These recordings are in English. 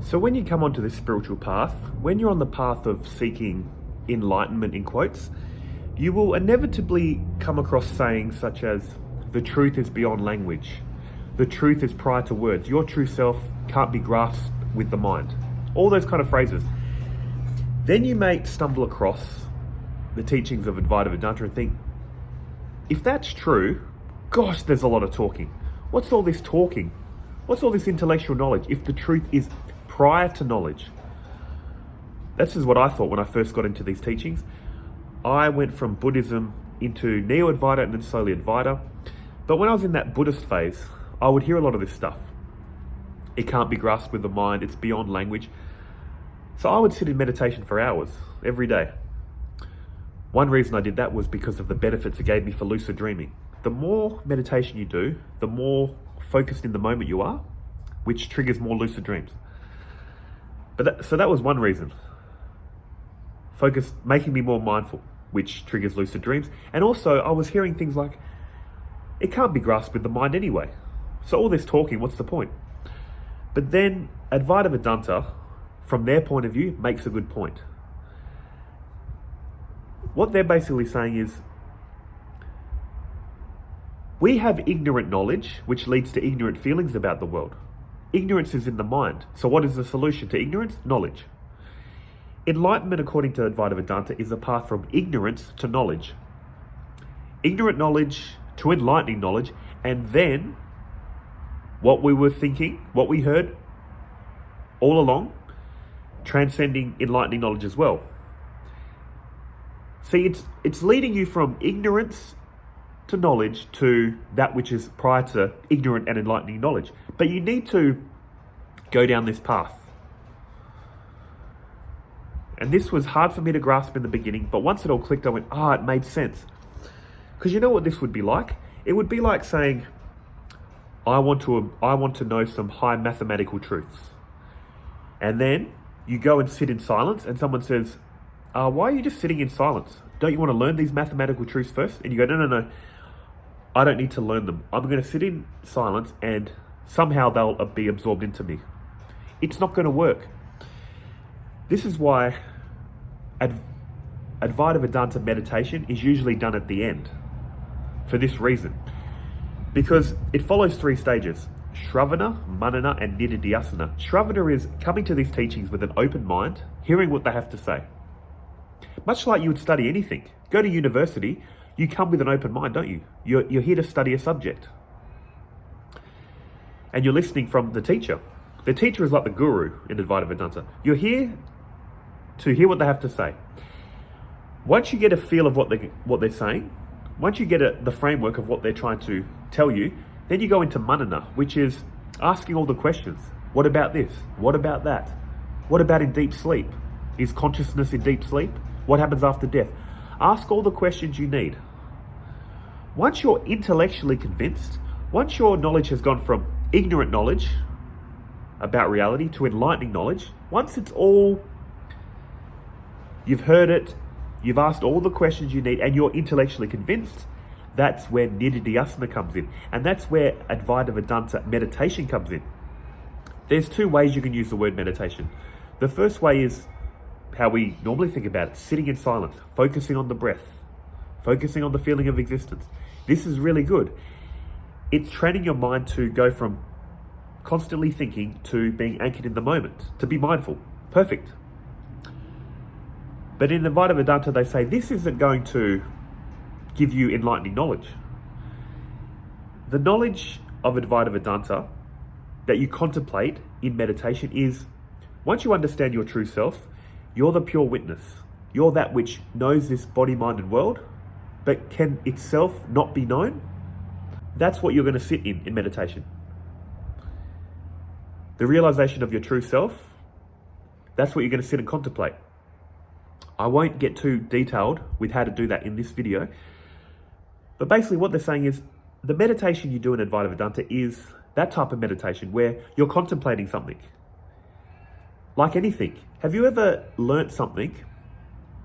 So when you come onto this spiritual path, when you're on the path of seeking enlightenment in quotes, you will inevitably come across sayings such as, the truth is beyond language, the truth is prior to words, your true self can't be grasped with the mind. All those kind of phrases. Then you may stumble across the teachings of Advaita Vedanta and think, if that's true, gosh, there's a lot of talking. What's all this talking? What's all this intellectual knowledge if the truth is prior to knowledge? This is what I thought when I first got into these teachings. I went from Buddhism into Neo-Advaita and then slowly Advaita. But when I was in that Buddhist phase, I would hear a lot of this stuff. It can't be grasped with the mind, it's beyond language. So I would sit in meditation for hours, every day. One reason I did that was because of the benefits it gave me for lucid dreaming. The more meditation you do, the more focused in the moment you are, which triggers more lucid dreams. So that was one reason. Focus, making me more mindful, which triggers lucid dreams. And also I was hearing things like, it can't be grasped with the mind anyway. So all this talking, what's the point? But then Advaita Vedanta, from their point of view, makes a good point. What they're basically saying is, we have ignorant knowledge, which leads to ignorant feelings about the world. Ignorance is in the mind. So what is the solution to ignorance? Knowledge. Enlightenment, according to Advaita Vedanta, is a path from ignorance to knowledge. Ignorant knowledge to enlightening knowledge, and then what we were thinking, what we heard all along, transcending enlightening knowledge as well. See, it's leading you from ignorance to knowledge to that which is prior to ignorant and enlightening knowledge. But you need to go down this path. And this was hard for me to grasp in the beginning, but once it all clicked, I went, it made sense. Because you know what this would be like? It would be like saying, I want to know some high mathematical truths. And then you go and sit in silence and someone says, why are you just sitting in silence? Don't you want to learn these mathematical truths first? And you go, no. I don't need to learn them. I'm going to sit in silence and somehow they'll be absorbed into me. It's not going to work. This is why Advaita Vedanta meditation is usually done at the end. For this reason. Because it follows 3 stages. Shravana, Manana, and Nididhyasana. Shravana is coming to these teachings with an open mind, hearing what they have to say. Much like you would study anything. Go to university, you come with an open mind, don't you? You're here to study a subject. And you're listening from the teacher. The teacher is like the guru in Advaita Vedanta. You're here to hear what they have to say. Once you get a feel of what they're saying, once you get the framework of what they're trying to tell you, then you go into Manana, which is asking all the questions. What about this? What about that? What about in deep sleep? Is consciousness in deep sleep? What happens after death? Ask all the questions you need. Once you're intellectually convinced, once your knowledge has gone from ignorant knowledge about reality to enlightening knowledge, once it's all, you've heard it, you've asked all the questions you need and you're intellectually convinced, that's where Nididhyasana comes in. And that's where Advaita Vedanta meditation comes in. There's 2 ways you can use the word meditation. The first way is how we normally think about it, sitting in silence, focusing on the breath, focusing on the feeling of existence. This is really good. It's training your mind to go from constantly thinking to being anchored in the moment, to be mindful. Perfect. But in Advaita Vedanta, they say this isn't going to give you enlightening knowledge. The knowledge of Advaita Vedanta that you contemplate in meditation is, once you understand your true self, you're the pure witness. You're that which knows this body, mind, and world, but can itself not be known. That's what you're going to sit in meditation. The realization of your true self, that's what you're going to sit and contemplate. I won't get too detailed with how to do that in this video, but basically what they're saying is the meditation you do in Advaita Vedanta is that type of meditation where you're contemplating something. Like anything, have you ever learnt something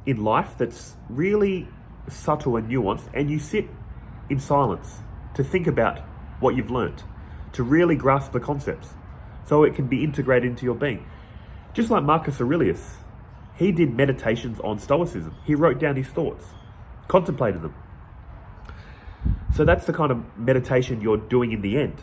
in life that's really subtle and nuanced and you sit in silence to think about what you've learnt, to really grasp the concepts so it can be integrated into your being? Just like Marcus Aurelius, he did meditations on Stoicism. He wrote down his thoughts, contemplated them. So that's the kind of meditation you're doing in the end.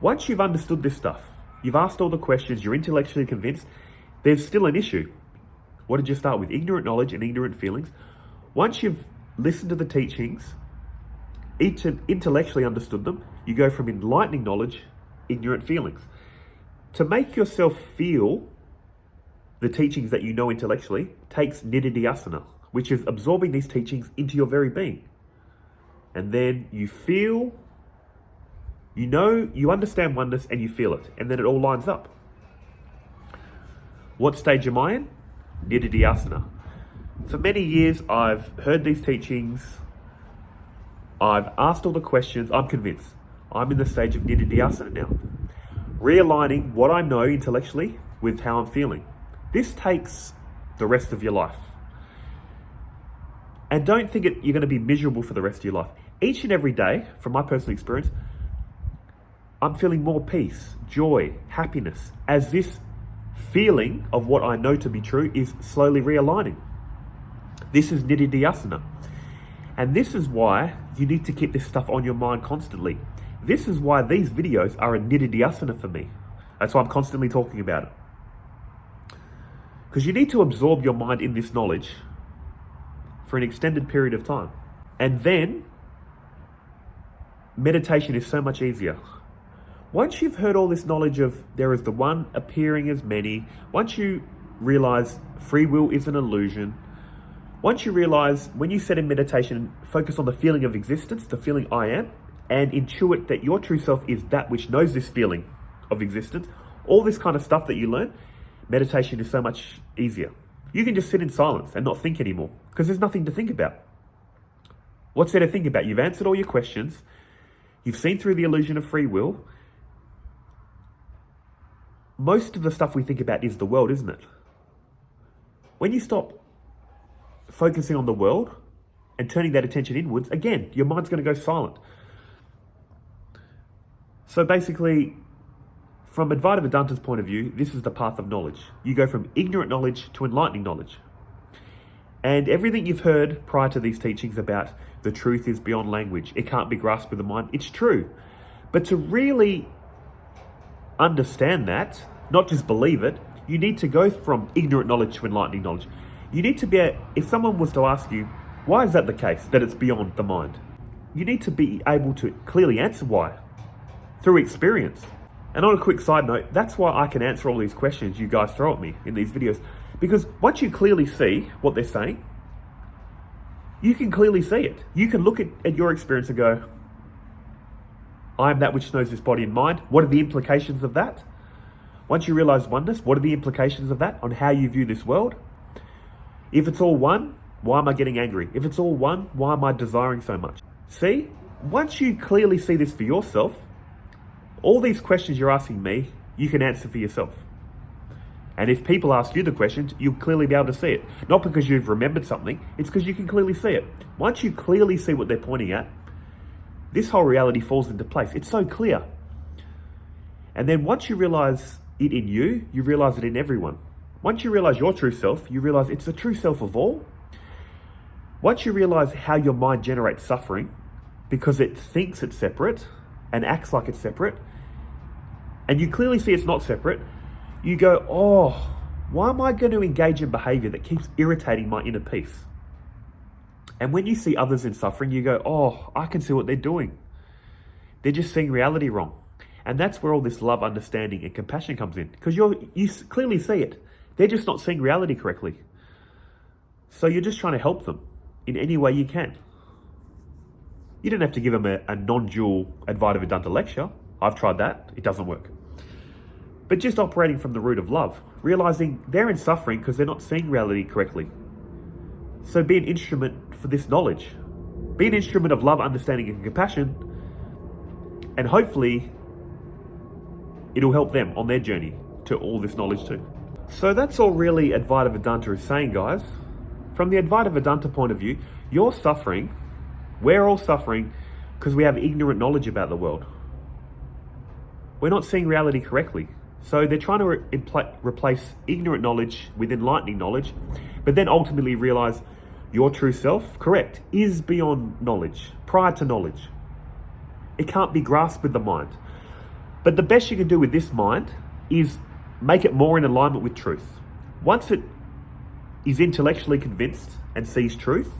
Once you've understood this stuff, you've asked all the questions, you're intellectually convinced, there's still an issue. What did you start with? Ignorant knowledge and ignorant feelings. Once you've listened to the teachings, intellectually understood them, you go from enlightening knowledge, ignorant feelings. To make yourself feel the teachings that you know intellectually takes Nididhyasana, which is absorbing these teachings into your very being. And then you feel, you know, you understand oneness and you feel it. And then it all lines up. What stage am I in? Nididhyasana. For many years, I've heard these teachings. I've asked all the questions. I'm convinced. I'm in the stage of Nididhyasana now. Realigning what I know intellectually with how I'm feeling. This takes the rest of your life. And don't think you're going to be miserable for the rest of your life. Each and every day, from my personal experience, I'm feeling more peace, joy, happiness, as this feeling of what I know to be true is slowly realigning. This is Nididhyasana. And this is why you need to keep this stuff on your mind constantly. This is why these videos are a Nididhyasana for me. That's why I'm constantly talking about it. Because you need to absorb your mind in this knowledge for an extended period of time. And then meditation is so much easier. Once you've heard all this knowledge of there is the one appearing as many, once you realize free will is an illusion, once you realize when you set in meditation, focus on the feeling of existence, the feeling I am, and intuit that your true self is that which knows this feeling of existence, all this kind of stuff that you learn, meditation is so much easier. You can just sit in silence and not think anymore because there's nothing to think about. What's there to think about? You've answered all your questions. You've seen through the illusion of free will. Most of the stuff we think about is the world, isn't it? When you stop focusing on the world and turning that attention inwards, again, your mind's going to go silent. So basically, from Advaita Vedanta's point of view, this is the path of knowledge. You go from ignorant knowledge to enlightening knowledge. And everything you've heard prior to these teachings about the truth is beyond language, it can't be grasped with the mind, it's true. But to really understand that, not just believe it, you need to go from ignorant knowledge to enlightening knowledge. You need to be, if someone was to ask you, why is that the case, that it's beyond the mind? You need to be able to clearly answer why, through experience. And on a quick side note, that's why I can answer all these questions you guys throw at me in these videos. Because once you clearly see what they're saying, you can clearly see it. You can look at your experience and go, I am that which knows this body and mind. What are the implications of that? Once you realize oneness, what are the implications of that on how you view this world? If it's all one, why am I getting angry? If it's all one, why am I desiring so much? See, once you clearly see this for yourself, all these questions you're asking me, you can answer for yourself. And if people ask you the questions, you'll clearly be able to see it. Not because you've remembered something, it's because you can clearly see it. Once you clearly see what they're pointing at, this whole reality falls into place. It's so clear. And then once you realize it in you, you realize it in everyone. Once you realize your true self, you realize it's the true self of all. Once you realize how your mind generates suffering, because it thinks it's separate and acts like it's separate, and you clearly see it's not separate, you go, oh, why am I going to engage in behavior that keeps irritating my inner peace? And when you see others in suffering, you go, oh, I can see what they're doing. They're just seeing reality wrong. And that's where all this love, understanding, and compassion comes in. Because you clearly see it. They're just not seeing reality correctly. So you're just trying to help them in any way you can. You don't have to give them a non-dual Advaita Vedanta lecture. I've tried that. It doesn't work. But just operating from the root of love, realizing they're in suffering because they're not seeing reality correctly. So be an instrument for this knowledge. Be an instrument of love, understanding, and compassion, and hopefully it'll help them on their journey to all this knowledge too. So that's all really Advaita Vedanta is saying, guys. From the Advaita Vedanta point of view, you're suffering, we're all suffering because we have ignorant knowledge about the world. We're not seeing reality correctly. So they're trying to replace ignorant knowledge with enlightening knowledge, but then ultimately realize your true self, correct, is beyond knowledge, prior to knowledge. It can't be grasped with the mind. But the best you can do with this mind is make it more in alignment with truth. Once it is intellectually convinced and sees truth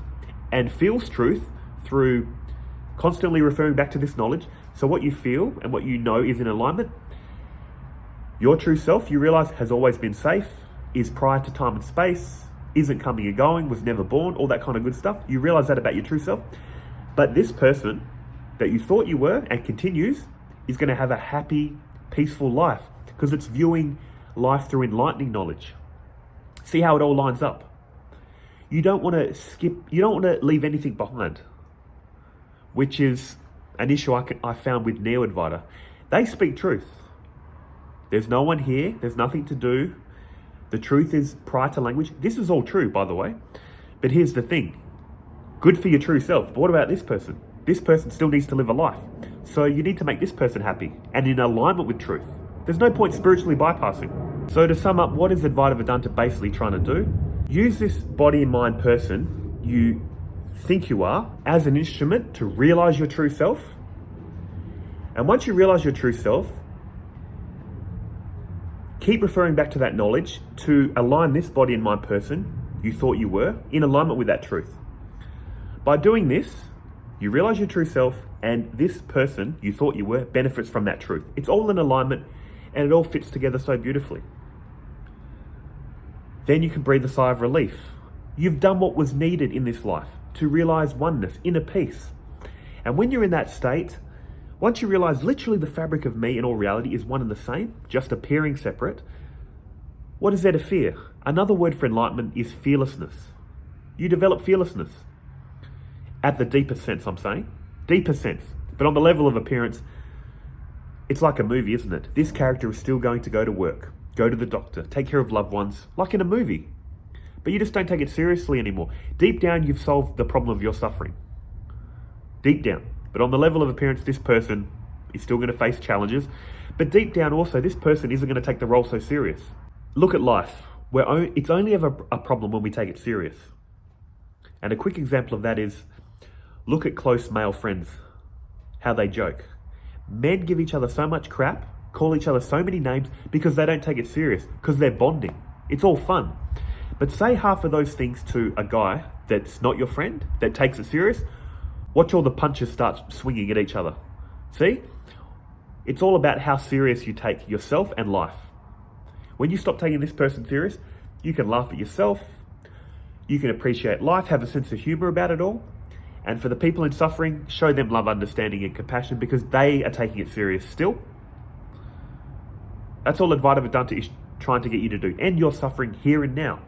and feels truth through constantly referring back to this knowledge, so what you feel and what you know is in alignment, your true self, you realize, has always been safe, is prior to time and space, isn't coming and going, was never born, all that kind of good stuff. You realize that about your true self. But this person that you thought you were and continues is going to have a happy, peaceful life because it's viewing life through enlightening knowledge. See how it all lines up? You don't want to leave anything behind, which is an issue I found with Neo-Advaita. They speak truth. There's no one here. There's nothing to do. The truth is prior to language. This is all true, by the way. But here's the thing. Good for your true self. But what about this person? This person still needs to live a life. So you need to make this person happy and in alignment with truth. There's no point spiritually bypassing. So to sum up, what is Advaita Vedanta basically trying to do? Use this body and mind person you think you are as an instrument to realize your true self. And once you realize your true self, keep referring back to that knowledge to align this body and mind person you thought you were in alignment with that truth. By doing this, you realize your true self and this person you thought you were benefits from that truth. It's all in alignment and it all fits together so beautifully. Then you can breathe a sigh of relief. You've done what was needed in this life to realize oneness, inner peace. And when you're in that state, once you realize literally the fabric of me and all reality is one and the same, just appearing separate, what is there to fear? Another word for enlightenment is fearlessness. You develop fearlessness. At the deepest sense, I'm saying. Deeper sense. But on the level of appearance, it's like a movie, isn't it? This character is still going to go to work, go to the doctor, take care of loved ones, like in a movie. But you just don't take it seriously anymore. Deep down, you've solved the problem of your suffering. Deep down. But on the level of appearance, this person is still going to face challenges. But deep down also, this person isn't going to take the role so serious. Look at life. It's only ever a problem when we take it serious. And a quick example of that is, look at close male friends, how they joke. Men give each other so much crap, call each other so many names because they don't take it serious, because they're bonding. It's all fun. But say half of those things to a guy that's not your friend, that takes it serious, watch all the punches start swinging at each other. See? It's all about how serious you take yourself and life. When you stop taking this person serious, you can laugh at yourself, you can appreciate life, have a sense of humor about it all. And for the people in suffering, show them love, understanding, and compassion because they are taking it serious still. That's all Advaita Vedanta is trying to get you to do. End your suffering here and now.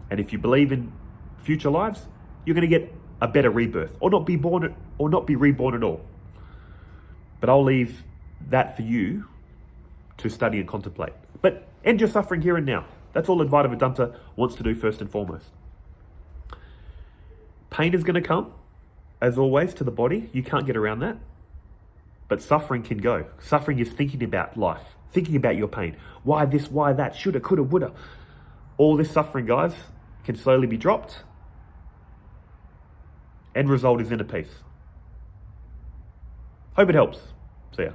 And if you believe in future lives, you're going to get a better rebirth, or not be reborn at all. But I'll leave that for you to study and contemplate. But end your suffering here and now. That's all Advaita Vedanta wants to do first and foremost. Pain is going to come, as always, to the body. You can't get around that. But suffering can go. Suffering is thinking about life, thinking about your pain. Why this, why that, shoulda, coulda, woulda. All this suffering, guys, can slowly be dropped. End result is inner peace. Hope it helps. See ya.